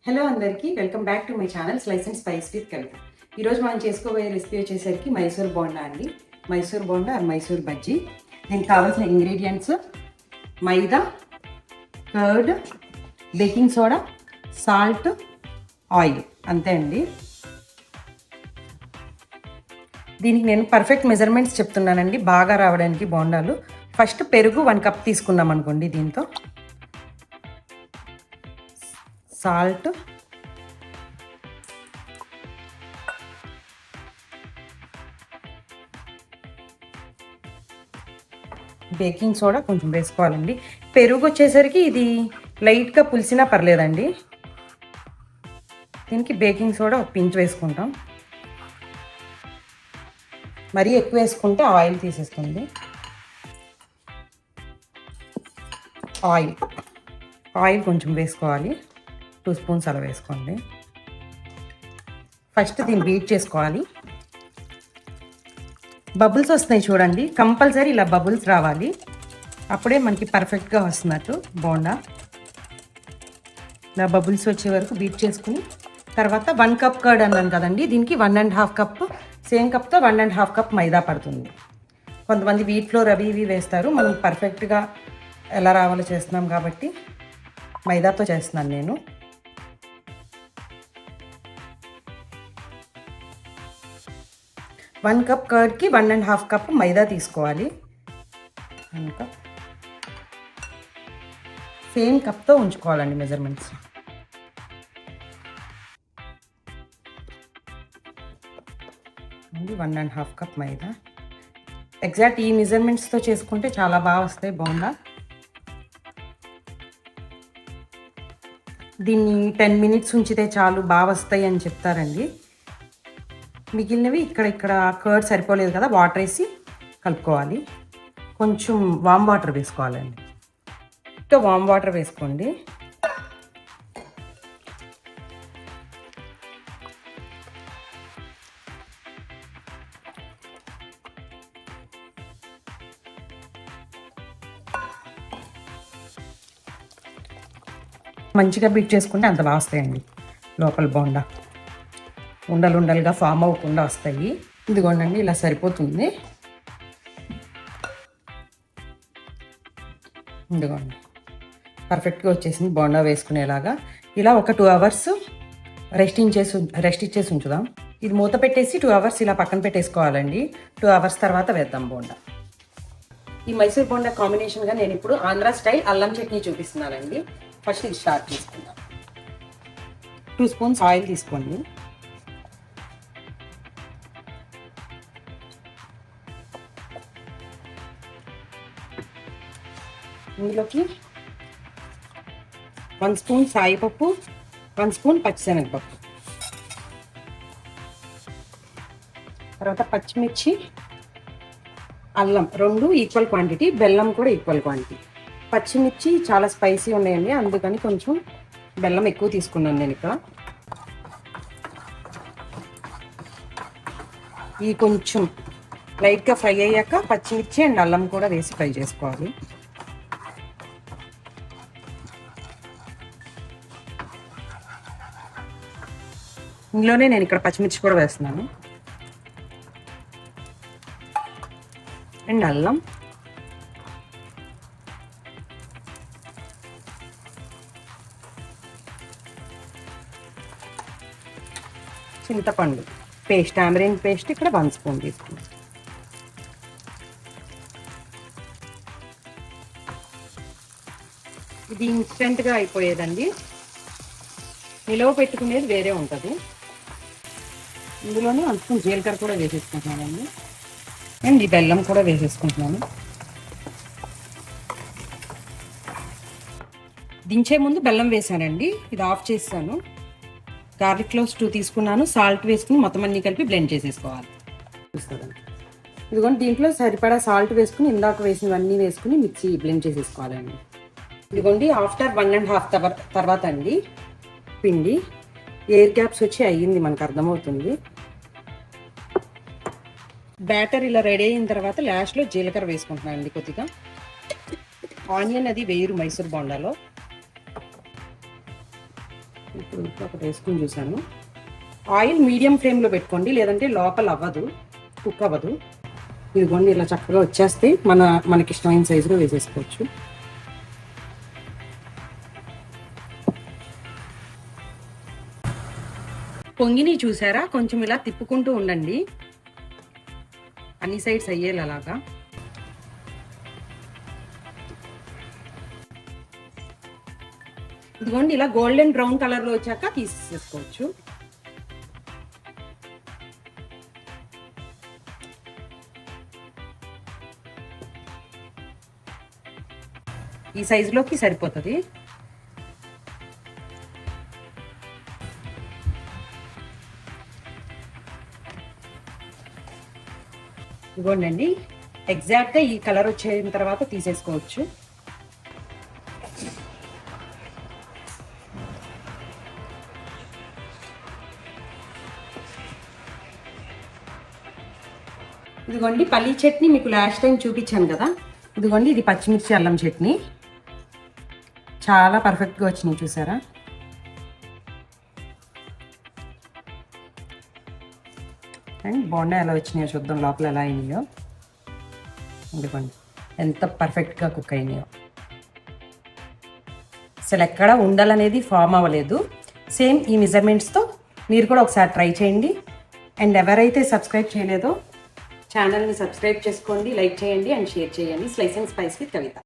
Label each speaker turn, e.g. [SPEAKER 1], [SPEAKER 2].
[SPEAKER 1] Hello అందరికీ welcome back to my channel slice and spice with Kavitha. ఈరోజు మనం చేసుకోబోయే రెసిపీ వచ్చేసరికి మైసూర్ బోండా అండి. మైసూర్ బోండా ఆర్ మైసూర్ బజ్జీ. దీనికి కావాల్సిన ingredients maida, curd, baking soda, salt, oil, అంతే అండి. దీనికి నేను పర్ఫెక్ట్ మెజర్మెంట్స్ చెప్తున్నానండి బాగా రావడానికి బోండాలు. ఫస్ట్ పెరుగు 1 కప్ తీసుకున్నాం అనుకోండి. దీంతో సాల్ట్, బేకింగ్ సోడా కొంచెం వేసుకోవాలండి. పెరుగు వచ్చేసరికి ఇది లైట్గా పులిసినా పర్లేదండి. దీనికి బేకింగ్ సోడా ఒక పించ్ వేసుకుంటాం. మరీ ఎక్కువ వేసుకుంటే ఆయిల్ తీసేస్తుంది. ఆయిల్ కొంచెం వేసుకోవాలి, 2 స్పూన్స్ అలా వేసుకోండి. ఫస్ట్ దీన్ని బీట్ చేసుకోవాలి. బబుల్స్ వస్తున్నాయి చూడండి, కంపల్సరీ ఇలా బబుల్స్ రావాలి, అప్పుడే మనకి పర్ఫెక్ట్గా వస్తున్నట్టు బోండా. ఇలా బబుల్స్ వచ్చే వరకు బీట్ చేసుకుని తర్వాత 1 కప్ కర్డ్ అన్నాను కదండి, దీనికి 1.5 కప్, సేమ్ కప్తో 1.5 కప్ మైదా పడుతుంది. కొంతమంది వీట్ ఫ్లోర్ అవి ఇవి వేస్తారు, మనం పర్ఫెక్ట్గా ఎలా రావాలో చేస్తున్నాం కాబట్టి మైదాతో చేస్తున్నాను నేను. వన్ కప్ కర్డ్కి 1.5 కప్ మైదా తీసుకోవాలి. 1 కప్ సేమ్ కప్తో ఉంచుకోవాలండి మెజర్మెంట్స్. ఇది 1.5 కప్ మైదా. ఎగ్జాక్ట్ ఈ మెజర్మెంట్స్తో చేసుకుంటే చాలా బాగా వస్తాయి బోండా. దీన్ని 10 మినిట్స్ ఉంచితే చాలు బాగా వస్తాయి అని చెప్తారండి. మిగిలినవి ఇక్కడ కర్డ్ సరిపోలేదు కదా, వాటర్ వేసి కలుపుకోవాలి. కొంచెం వామ్ వాటర్ వేసుకోవాలండి. ఇంకా వామ్ వాటర్ వేసుకోండి. మంచిగా బీట్ చేసుకుంటే అంత బాగా వస్తాయండి లోపల బోండా. ఉండలుగా ఫామ్ అవ్వకుండా వస్తాయి. ఇదిగోండి ఇలా సరిపోతుంది. ఇదిగోండి పర్ఫెక్ట్గా వచ్చేసింది బోండా వేసుకునేలాగా. ఇలా ఒక 2 అవర్స్ రెస్ట్ ఇచ్చేసి ఉంచుదాం. ఇది మూత పెట్టేసి 2 అవర్స్ ఇలా పక్కన పెట్టేసుకోవాలండి. 2 అవర్స్ తర్వాత వేద్దాం బోండా. ఈ మైసూర్ బోండా కాంబినేషన్గా నేను ఇప్పుడు ఆంధ్ర స్టైల్ అల్లం చట్నీ చూపిస్తున్నానండి. ఫస్ట్ ఇది స్టార్ట్ చేసుకుందాం. 2 స్పూన్స్ ఆయిల్ తీసుకోండి. ఇందులోకి 1 స్పూన్ సాయిపప్పు, 1 స్పూన్ పచ్చిశనగపప్పు, తర్వాత పచ్చిమిర్చి, అల్లం 2 ఈక్వల్ క్వాంటిటీ, బెల్లం కూడా ఈక్వల్ క్వాంటిటీ. పచ్చిమిర్చి చాలా స్పైసీ ఉన్నాయండి, అందుకని కొంచెం బెల్లం ఎక్కువ తీసుకున్నాను నేను ఇక్కడ. ఈ కొంచెం లైట్గా ఫ్రై అయ్యాక పచ్చిమిర్చి అండ్ అల్లం కూడా వేసి ఫ్రై చేసుకోవాలి. ఇందులోనే నేను ఇక్కడ పచ్చిమిర్చి కూడా వేస్తున్నాను అండ్ అల్లం. చింతపండు పేస్ట్, టామరిన్ పేస్ట్ ఇక్కడ 1 స్పూన్ తీసుకున్నాను. ఇది ఇన్స్టెంట్గా అయిపోయేదండి, నిలవ పెట్టుకునేది వేరే ఉంటుంది. ఇందులోనే 1 స్పూన్ జీలకర్ర కూడా వేసేసుకుంటున్నానండి అండ్ ఈ బెల్లం కూడా వేసేసుకుంటున్నాను. దించే ముందు బెల్లం వేసానండి, ఇది ఆఫ్ చేస్తాను. గార్లిక్ క్లోవ్స్ 2 తీసుకున్నాను, సాల్ట్ వేసుకుని మొత్తం అన్నీ కలిపి బ్లెండ్ చేసేసుకోవాలి. ఇదిగోండి దీంట్లో సరిపడా సాల్ట్ వేసుకుని ఇందాక వేసినవన్నీ వేసుకుని మిక్సీ బ్లెండ్ చేసేసుకోవాలండి. ఇదిగోండి ఆఫ్టర్ 1.5 అవర్ తర్వాత అండి పిండి ఎయిర్ గ్యాప్స్ వచ్చి అయ్యింది, మనకు అర్థమవుతుంది. బ్యాటర్ ఇలా రెడీ అయిన తర్వాత లాస్ట్లో జీలకర్ర వేసుకుంటున్నాను అండి. కొద్దిగా ఆనియన్ అది వేయరు మైసూర్ బోండాలో. ఇప్పుడు ఒకటి వేసుకుని చూసాను. ఆయిల్ మీడియం ఫ్లేమ్లో పెట్టుకోండి, లేదంటే లోపల అవ్వదు, కుక్ అవ్వదు. ఇదిగోండి ఇలా చక్కగా వచ్చేస్తే మనకి ఇష్టమైన సైజులో వేసేసుకోవచ్చు. పొంగిని చూసారా, కొంచెం ఇలా తిప్పుకుంటూ ఉండండి అన్ని సైడ్స్ అయ్యేలాగా. ఇదిగోండి ఇలా గోల్డెన్ బ్రౌన్ కలర్లో వచ్చాక తీసేసుకోవచ్చు. ఈ సైజులోకి సరిపోతుంది. ఇదిగోండి ఎగ్జాక్ట్గా ఈ కలర్ వచ్చిన తర్వాత తీసేసుకోవచ్చు. ఇదిగోండి పల్లీ చట్నీ మీకు లాస్ట్ టైం చూపించాను కదా, ఇదిగోండి ఇది పచ్చిమిర్చి అల్లం చట్నీ. చాలా పర్ఫెక్ట్గా వచ్చినాయి చూసారా. అండ్ బోండా ఎలా వచ్చినాయో చూద్దాం, లోపల ఎలా అయినాయో. ఇదిగోండి ఎంత పర్ఫెక్ట్గా కుక్ అయినాయో. అసలు ఎక్కడ ఉండాలనేది ఫామ్ అవ్వలేదు. సేమ్ ఈ మెజర్మెంట్స్తో మీరు కూడా ఒకసారి ట్రై చేయండి. అండ్ ఎవరైతే సబ్స్క్రైబ్ చేయలేదో ఛానల్ని సబ్స్క్రైబ్ చేసుకోండి, లైక్ చేయండి అండ్ షేర్ చేయండి. Slice and spice with Kavitha.